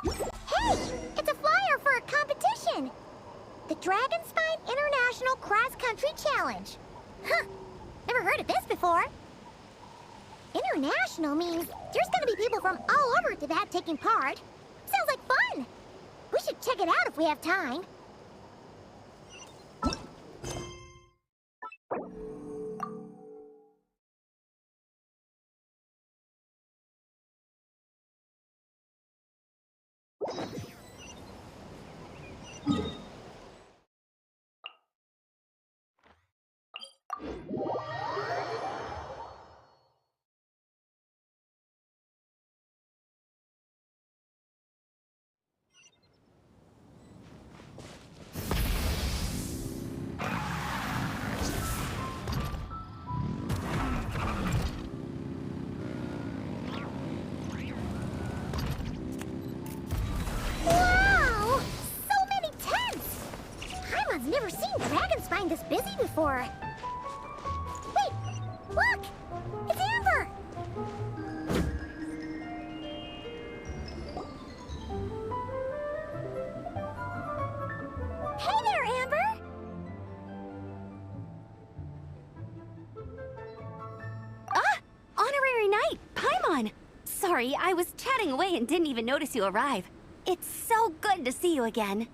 Hey! It's a flyer for a competition! The Dragonspine International Cross Country Challenge. Huh! Never heard of this before. International means there's gonna be people from all over Tibet taking part. Sounds like fun! We should check it out if we have time. Wow! So many tents! Paimon's never seen Dragonspine this busy before. Wait! Look! It's Amber! Hey there, Amber! Ah! Honorary Knight, Paimon! Sorry, I was chatting away and didn't even notice you arrive. It's so good to see you again.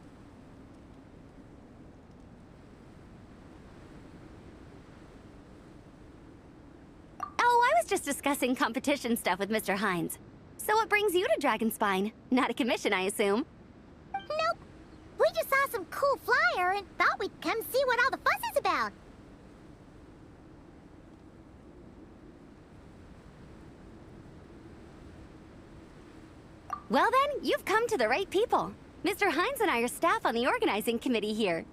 Oh, I was just discussing competition stuff with Mr. Hines. So what brings you to Dragonspine? Not a commission, I assume? Nope. We just saw some cool flyer and thought we'd come see what all the fuss is about. Well then, you've come to the right people. Mr. Hines and I are staff on the organizing committee here.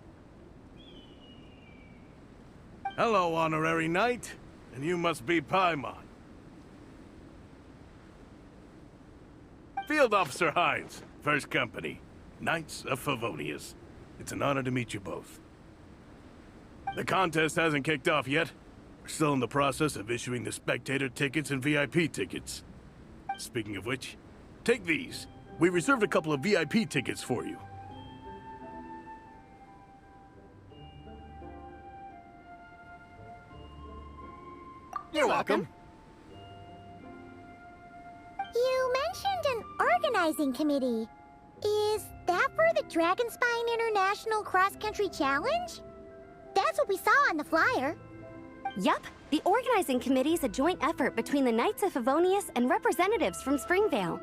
Hello, Honorary Knight. And you must be Paimon. Field Officer Hines, First Company, Knights of Favonius. It's an honor to meet you both. The contest hasn't kicked off yet. We're still in the process of issuing the spectator tickets and VIP tickets. Speaking of which, take these. We reserved a couple of VIP tickets for you. You're welcome. You mentioned an organizing committee. Is that for the Dragonspine International Cross Country Challenge? That's what we saw on the flyer. Yup, the organizing committee is a joint effort between the Knights of Favonius and representatives from Springvale.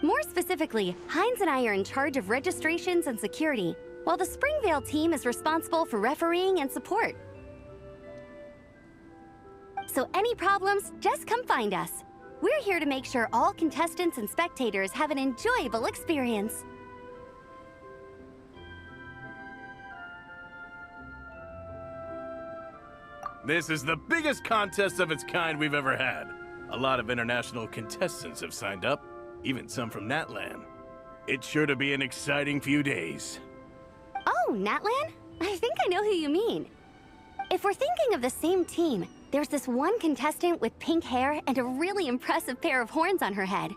More specifically, Hines and I are in charge of registrations and security, while the Springvale team is responsible for refereeing and support. So any problems, just come find us. We're here to make sure all contestants and spectators have an enjoyable experience. This is the biggest contest of its kind we've ever had. A lot of international contestants have signed up, even some from Natlan. It's sure to be an exciting few days. Oh, Natlan? I think I know who you mean. If we're thinking of the same team, there's this one contestant with pink hair and a really impressive pair of horns on her head.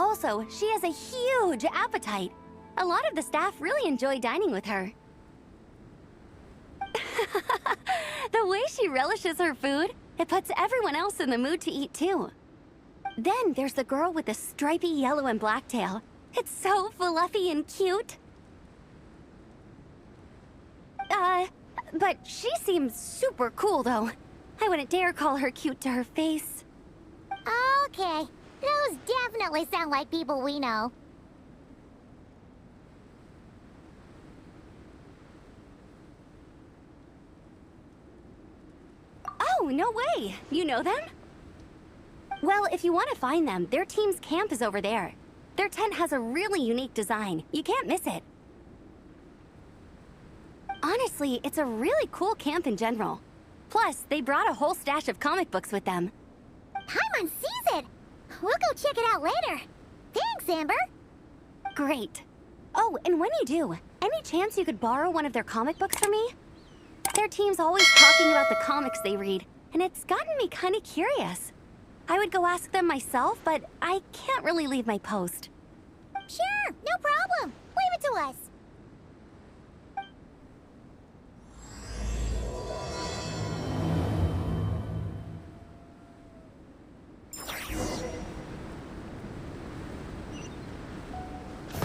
Also, she has a huge appetite. A lot of the staff really enjoy dining with her. The way she relishes her food, it puts everyone else in the mood to eat too. Then there's the girl with the stripy yellow and black tail. It's so fluffy and cute. But she seems super cool though. I wouldn't dare call her cute to her face. Okay, those definitely sound like people we know. Oh, no way! You know them? Well, if you want to find them, their team's camp is over there. Their tent has a really unique design. You can't miss it. Honestly, it's a really cool camp in general. Plus, they brought a whole stash of comic books with them. Paimon sees it! We'll go check it out later. Thanks, Amber! Great. Oh, and when you do, any chance you could borrow one of their comic books for me? Their team's always talking about the comics they read, and it's gotten me kind of curious. I would go ask them myself, but I can't really leave my post. Sure, no problem. Leave it to us.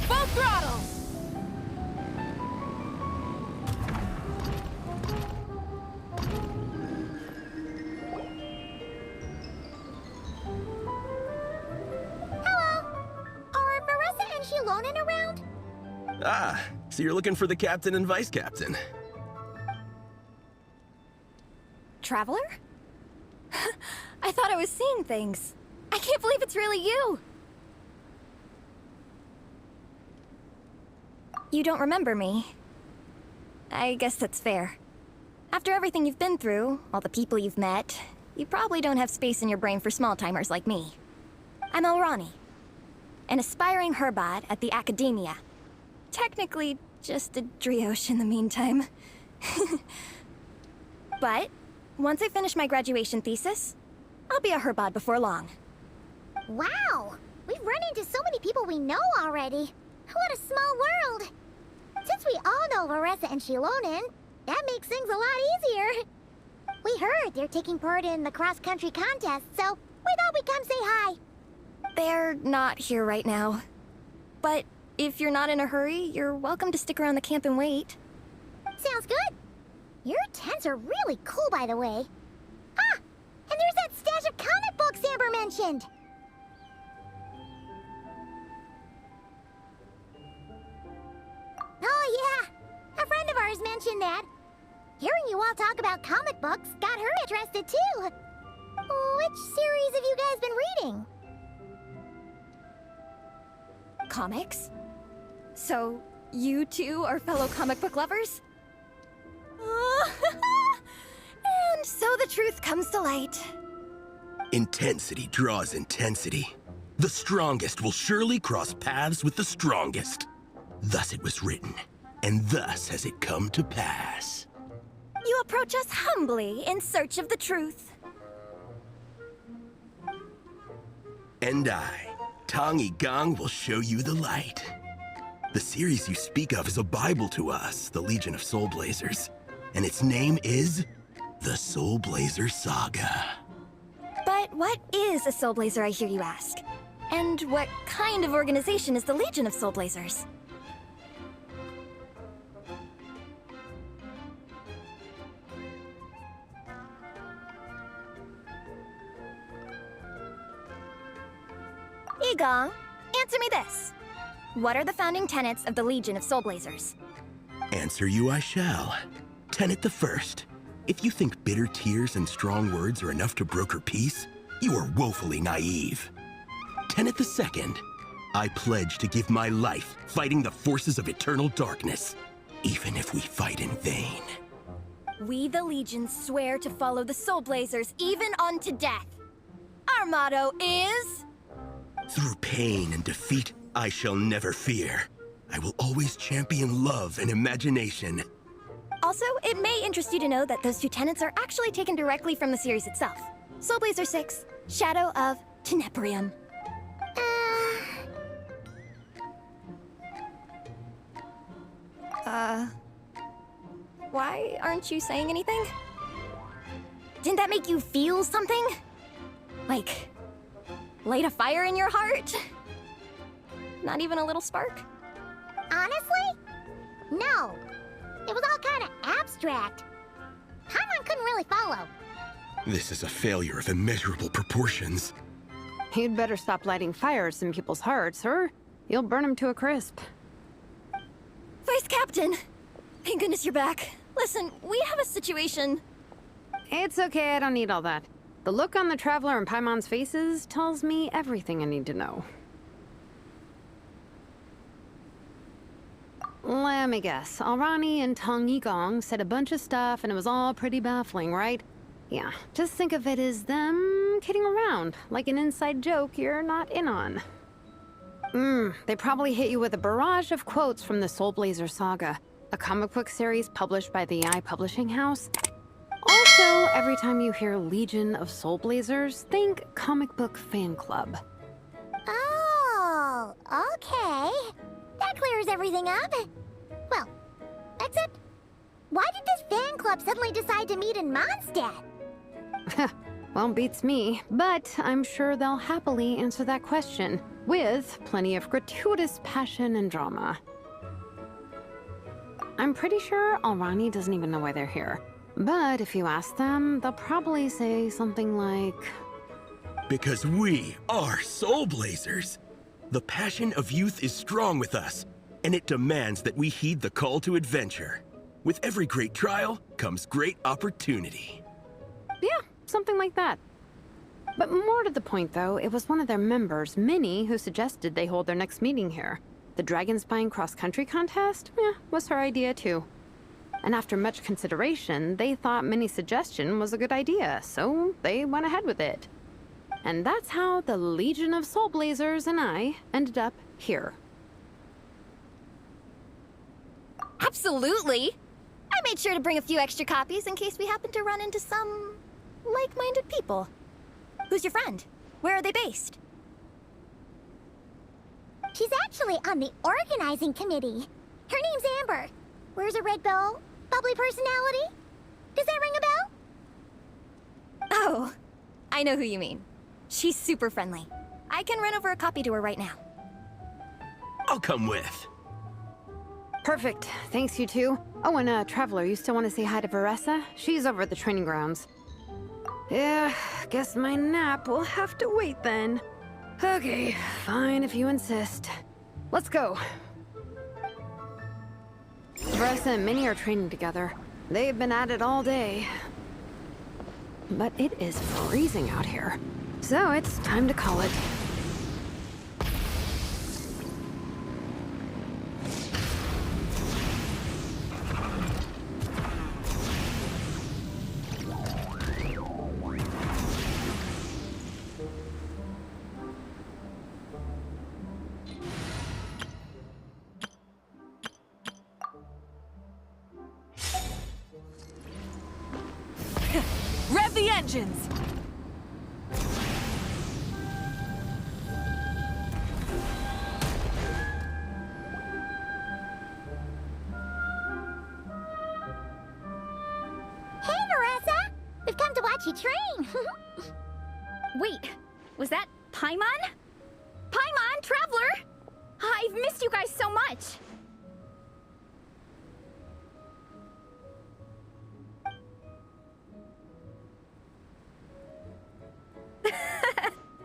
Full throttle! Hello. Are Marissa and Shilonen around? Ah, so you're looking for the captain and vice captain. Traveler? I thought I was seeing things. I can't believe it's really you! You don't remember me. I guess that's fair. After everything you've been through, all the people you've met, you probably don't have space in your brain for small-timers like me. I'm Elrani, an aspiring herbot at the Academia. Technically, just a drioche in the meantime. But, once I finish my graduation thesis, I'll be a herbot before long. Wow. We've run into so many people we know already. What a small world. Since we all know Marissa and Shilonen, that makes things a lot easier. We heard they're taking part in the cross-country contest, so we thought we'd come say hi. They're not here right now. But if you're not in a hurry, you're welcome to stick around the camp and wait. Sounds good. Your tents are really cool, by the way. Ah! And there's that stash of comic books Amber mentioned! Oh, yeah! A friend of ours mentioned that. Hearing you all talk about comic books got her interested, too. Which series have you guys been reading? Comics? So, you two are fellow comic book lovers? And so the truth comes to light. Intensity draws intensity. The strongest will surely cross paths with the strongest. Thus it was written, and thus has it come to pass. You approach us humbly in search of the truth. And I, Tong Gong, will show you the light. The series you speak of is a Bible to us, the Legion of Soul Blazers. And its name is the Soul Blazer Saga. But what is a Soul Blazer, I hear you ask? And what kind of organization is the Legion of Soul Blazers? Igong, answer me this. What are the founding tenets of the Legion of Soul Blazers? Answer you I shall. Tenet the first. If you think bitter tears and strong words are enough to broker peace, you are woefully naive. Tenet the second. I pledge to give my life fighting the forces of eternal darkness, even if we fight in vain. We, the Legion, swear to follow the Soul Blazers even unto death. Our motto is... Through pain and defeat, I shall never fear. I will always champion love and imagination. Also, it may interest you to know that those two tenets are actually taken directly from the series itself. Soul Blazer 6, Shadow of Tenebrium. Why aren't you saying anything? Didn't that make you feel something? Like, light a fire in your heart? Not even a little spark? Honestly? No. It was all kind of abstract. Paimon couldn't really follow. This is a failure of immeasurable proportions. You'd better stop lighting fires in people's hearts, or you'll burn them to a crisp. Vice Captain! Thank goodness you're back. Listen, we have a situation. It's okay, I don't need all that. The look on the Traveler and Paimon's faces tells me everything I need to know. Let me guess. Alrani and Tong Gong said a bunch of stuff and it was all pretty baffling, right? Yeah, just think of it as them kidding around, like an inside joke you're not in on. They probably hit you with a barrage of quotes from the Soul Blazer Saga, a comic book series published by the AI Publishing House. Also, So every time you hear Legion of Soul Blazers, think comic book fan club. Oh, okay. That clears everything up. Well, except, why did this fan club suddenly decide to meet in Mondstadt? Well, beats me, but I'm sure they'll happily answer that question, with plenty of gratuitous passion and drama. I'm pretty sure Alrani doesn't even know why they're here. But if you ask them, they'll probably say something like... Because we are Soul Blazers. The passion of youth is strong with us, and it demands that we heed the call to adventure. With every great trial comes great opportunity. Yeah, something like that. But more to the point, though, it was one of their members, Minnie, who suggested they hold their next meeting here. The Dragon Spine cross-country contest? Was her idea, too. And after much consideration, they thought Minnie's suggestion was a good idea, so they went ahead with it. And that's how the Legion of Soul Blazers and I ended up here. Absolutely! I made sure to bring a few extra copies in case we happen to run into some... like-minded people. Who's your friend? Where are they based? She's actually on the organizing committee. Her name's Amber. Wears a red bow. Bubbly personality. Does that ring a bell? Oh, I know who you mean. She's super friendly. I can run over a copy to her right now. I'll come with. Perfect. Thanks, you two. Oh, and Traveler, you still want to say hi to Veressa? She's over at the training grounds. Yeah, guess my nap will have to wait then. Okay, fine if you insist. Let's go. Veressa and Minnie are training together. They've been at it all day. But it is freezing out here. So it's time to call it. Rev the engines! Hey, Veressa! We've come to watch you train. Wait, was that Paimon? Paimon, Traveler! I've missed you guys so much!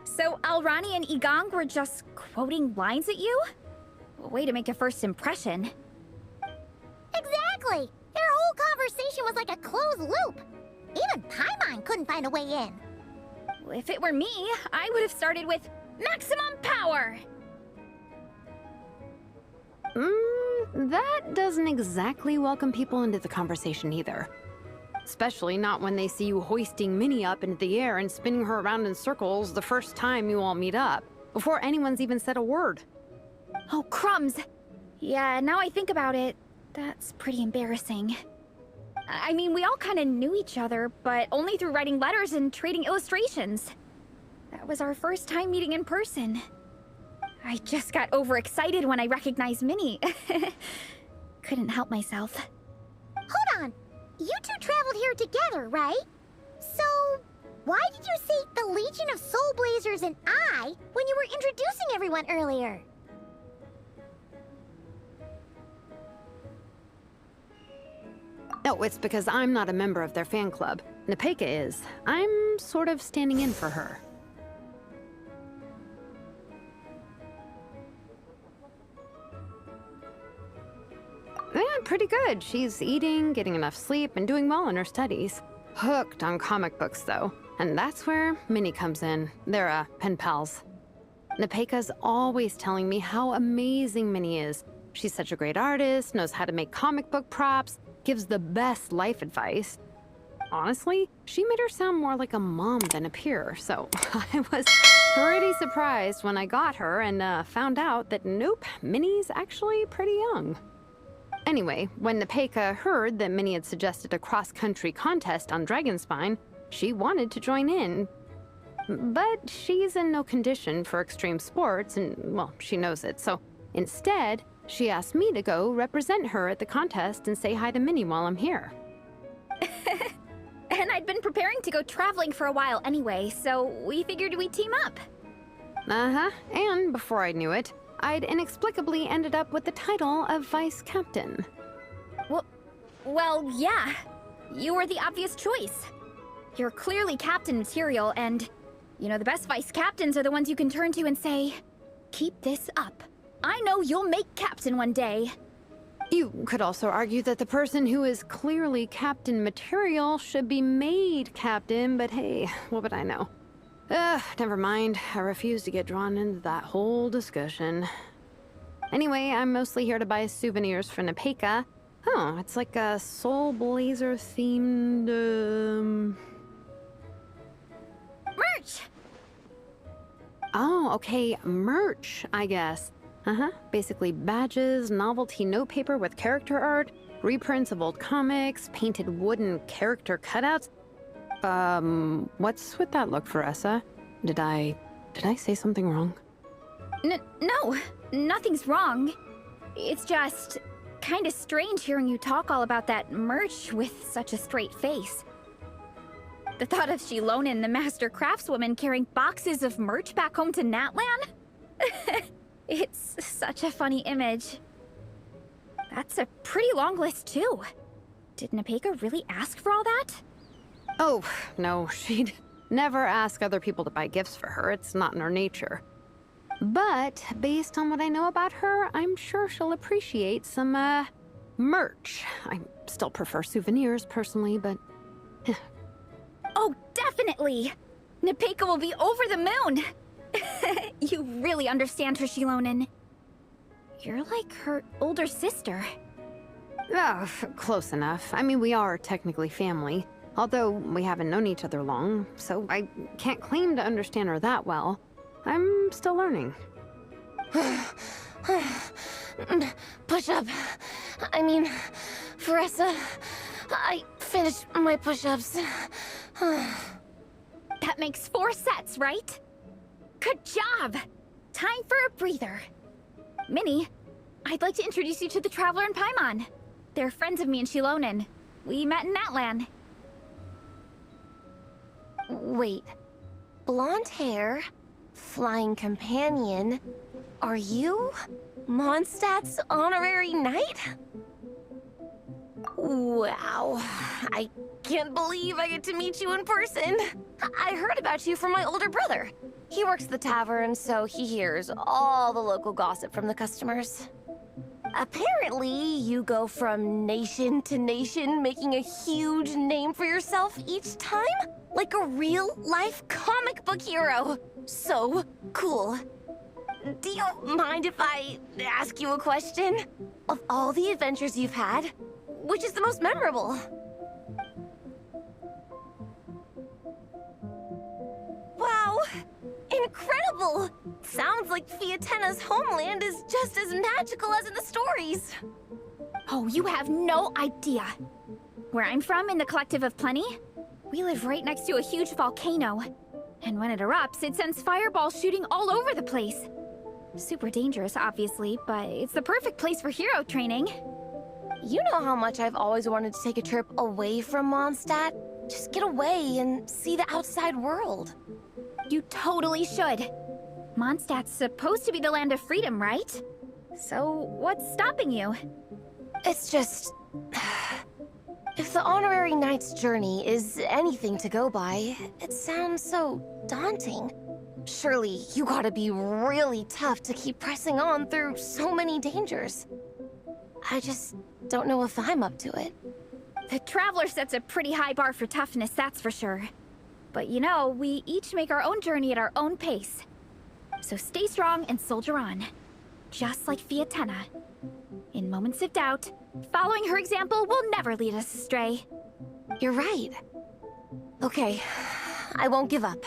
So Alrani and Igong were just quoting lines at you? Way to make a first impression. Exactly! Their whole conversation was like a closed loop. Even Paimon couldn't find a way in. If it were me, I would have started with maximum power! That doesn't exactly welcome people into the conversation either. Especially not when they see you hoisting Minnie up into the air and spinning her around in circles the first time you all meet up, before anyone's even said a word. Oh, crumbs! Yeah, now I think about it, that's pretty embarrassing. I mean, we all kind of knew each other, but only through writing letters and trading illustrations. That was our first time meeting in person. I just got overexcited when I recognized Minnie. Couldn't help myself. Hold on. You two traveled here together, right? So, why did you say the Legion of Soul Blazers and I when you were introducing everyone earlier? No, it's because I'm not a member of their fan club. Nepeka is. I'm sort of standing in for her. Yeah, pretty good. She's eating, getting enough sleep, and doing well in her studies. Hooked on comic books, though. And that's where Minnie comes in. They're, pen pals. Nepeka's always telling me how amazing Minnie is. She's such a great artist, knows how to make comic book props, gives the best life advice. Honestly, she made her sound more like a mom than a peer, so I was pretty surprised when I got her and found out that nope, Minnie's actually pretty young. Anyway, when Nepeka heard that Minnie had suggested a cross-country contest on Dragonspine, she wanted to join in. But she's in no condition for extreme sports, and, well, she knows it, so instead, she asked me to go represent her at the contest and say hi to Minnie while I'm here. And I'd been preparing to go traveling for a while anyway, so we figured we'd team up. Uh-huh, and before I knew it, I'd inexplicably ended up with the title of Vice Captain. Well, yeah. You were the obvious choice. You're clearly captain material, and, you know, the best vice captains are the ones you can turn to and say, keep this up. I know you'll make captain one day. You could also argue that the person who is clearly captain material should be made captain, but hey, what would I know? Never mind. I refuse to get drawn into that whole discussion. Anyway, I'm mostly here to buy souvenirs for Nepeka. Oh, it's like a Soul Blazer themed, Merch! Oh, okay, merch, I guess. Basically badges, novelty notepaper with character art, reprints of old comics, painted wooden character cutouts. What's with that look, Veressa? Did I say something wrong? No, nothing's wrong. It's just kinda strange hearing you talk all about that merch with such a straight face. The thought of Shilonen, the master craftswoman, carrying boxes of merch back home to Natlan? It's such a funny image. That's a pretty long list, too. Did Nepeka really ask for all that? Oh, no, she'd never ask other people to buy gifts for her. It's not in her nature. But based on what I know about her, I'm sure she'll appreciate some, merch. I still prefer souvenirs, personally, but... Oh, definitely! Nepeka will be over the moon! You really understand her, Shilonen. You're like her older sister. Oh, close enough. I mean, we are technically family, although we haven't known each other long, so I can't claim to understand her that well. I'm still learning. Push-up. I mean, Veressa, I finished my push-ups. That makes 4 sets, right? Good job! Time for a breather. Minnie, I'd like to introduce you to the Traveler and Paimon. They're friends of me and Shilonen. We met in Natlan. Wait. Blonde hair, flying companion. Are you Mondstadt's honorary knight? Wow. I can't believe I get to meet you in person. I heard about you from my older brother. He works at the tavern, so he hears all the local gossip from the customers. Apparently, you go from nation to nation, making a huge name for yourself each time? Like a real-life comic book hero. So cool. Do you mind if I ask you a question? Of all the adventures you've had, which is the most memorable? Wow! Incredible! Sounds like Fiatenna's homeland is just as magical as in the stories. Oh, you have no idea. Where I'm from, in the Collective of Plenty, we live right next to a huge volcano. And when it erupts, it sends fireballs shooting all over the place. Super dangerous, obviously, but it's the perfect place for hero training. You know how much I've always wanted to take a trip away from Mondstadt? Just get away and see the outside world. You totally should. Mondstadt's supposed to be the land of freedom, right? So, what's stopping you? It's just... If the honorary knight's journey is anything to go by, it sounds so daunting. Surely you gotta be really tough to keep pressing on through so many dangers. I just don't know if I'm up to it. The Traveler sets a pretty high bar for toughness, that's for sure. But you know, we each make our own journey at our own pace. So stay strong and soldier on. Just like Fiatenna. In moments of doubt, following her example will never lead us astray. You're right. Okay, I won't give up.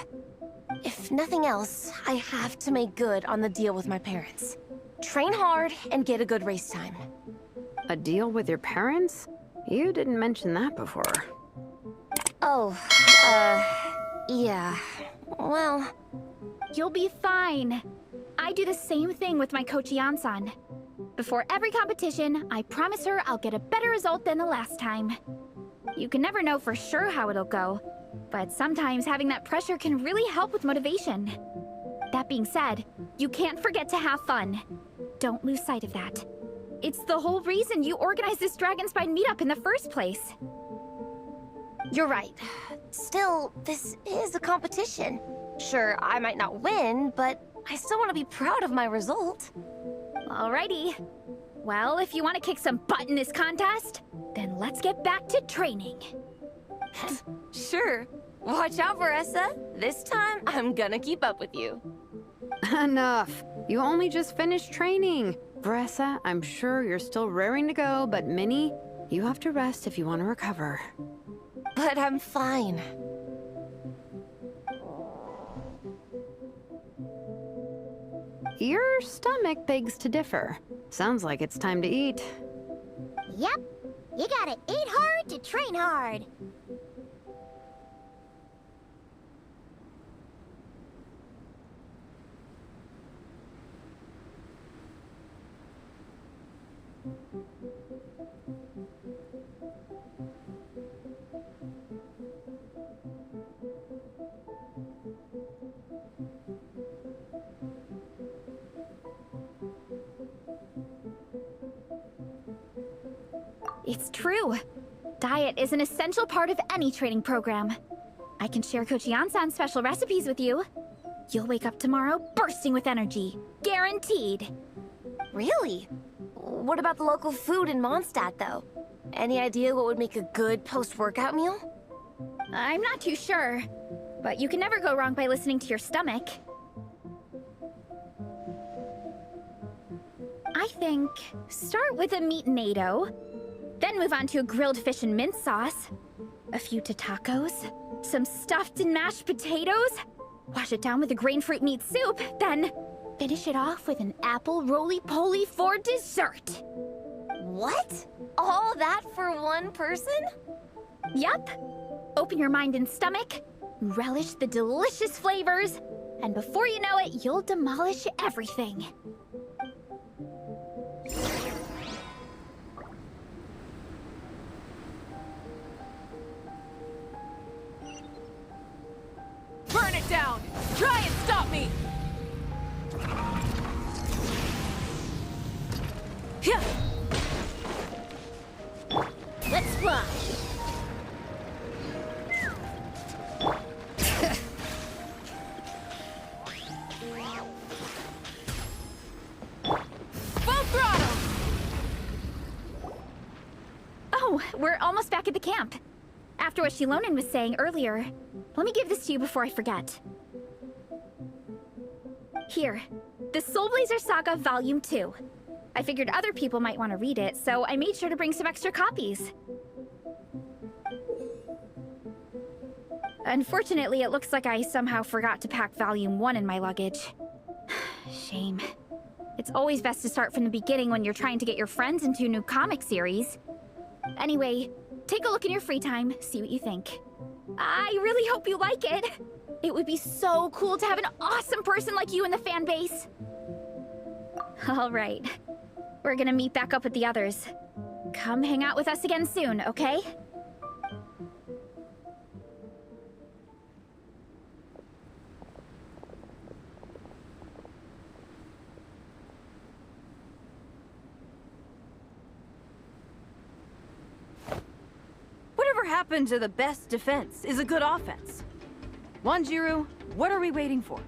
If nothing else, I have to make good on the deal with my parents. Train hard and get a good race time. A deal with your parents? You didn't mention that before. Oh, yeah. Well, You'll be fine. I do the same thing with my coach Yan-san. Before every competition, I promise her I'll get a better result than the last time. You can never know for sure how it'll go, but sometimes having that pressure can really help with motivation. That being said, you can't forget to have fun. Don't lose sight of that. It's the whole reason you organized this Dragonspine meetup in the first place. you're right. Still, this is a competition. Sure, I might not win, but I still want to be proud of my result. Alrighty. Well, if you want to kick some butt in this contest, then let's get back to training. Sure. Watch out, Veressa. This time, I'm gonna keep up with you. Enough. You only just finished training. Veressa, I'm sure you're still raring to go, but Minnie, you have to rest if you want to recover. But I'm fine. Your stomach begs to differ. Sounds like it's time to eat. Yep. You gotta eat hard to train hard. It's true. Diet is an essential part of any training program. I can share Coach Yan-san's special recipes with you. You'll wake up tomorrow bursting with energy. Guaranteed. Really? What about the local food in Mondstadt, though? Any idea what would make a good post-workout meal? I'm not too sure, but you can never go wrong by listening to your stomach. I think start with a meat-nado, then move on to a grilled fish and mint sauce, a few tacos, some stuffed and mashed potatoes, wash it down with a grain fruit meat soup, then finish it off with an apple roly-poly for dessert. What? All that for one person? Yup. Open your mind and stomach, relish the delicious flavors, and before you know it, you'll demolish everything. Burn it down! Try and stop me! Yeah. Let's fly. Full throttle! Oh, we're almost back at the camp. After what Shilonen was saying earlier, let me give this to you before I forget. Here, the Soul Blazer Saga Volume 2. I figured other people might want to read it, so I made sure to bring some extra copies. Unfortunately, it looks like I somehow forgot to pack Volume 1 in my luggage. Shame. It's always best to start from the beginning when you're trying to get your friends into a new comic series. Anyway, take a look in your free time, see what you think. I really hope you like it. It would be so cool to have an awesome person like you in the fan base. All right. We're gonna meet back up with the others. Come hang out with us again soon, okay? Whatever happened to the best defense is a good offense? Wanjiru, what are we waiting for?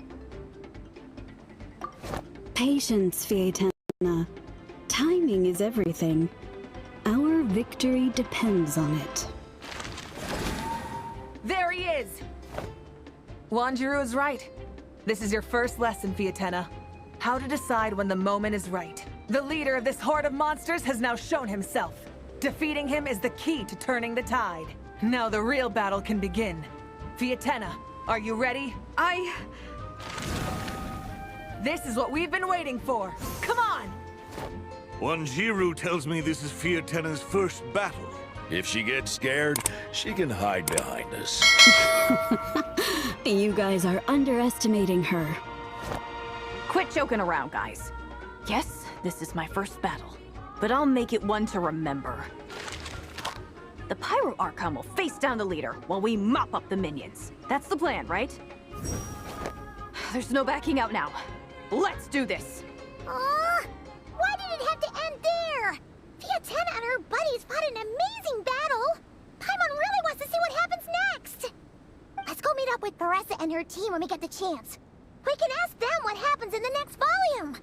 Patience, Fietana. Timing is everything. Our victory depends on it. There he is! Wanjiru is right. This is your first lesson, Fietana. How to decide when the moment is right. The leader of this horde of monsters has now shown himself. Defeating him is the key to turning the tide. Now the real battle can begin. Fietana, are you ready? This is what we've been waiting for. Come on! Wanjiru tells me this is Fiatenna's first battle. If she gets scared, she can hide behind us. You guys are underestimating her. Quit joking around, guys. Yes, this is my first battle, but I'll make it one to remember. The Pyro Archon will face down the leader while we mop up the minions. That's the plan, right? There's no backing out now. Let's do this! Why did it have to end there? Fiatenna and her buddies fought an amazing battle! Paimon really wants to see what happens next! Let's go meet up with Paressa and her team when we get the chance. We can ask them what happens in the next volume!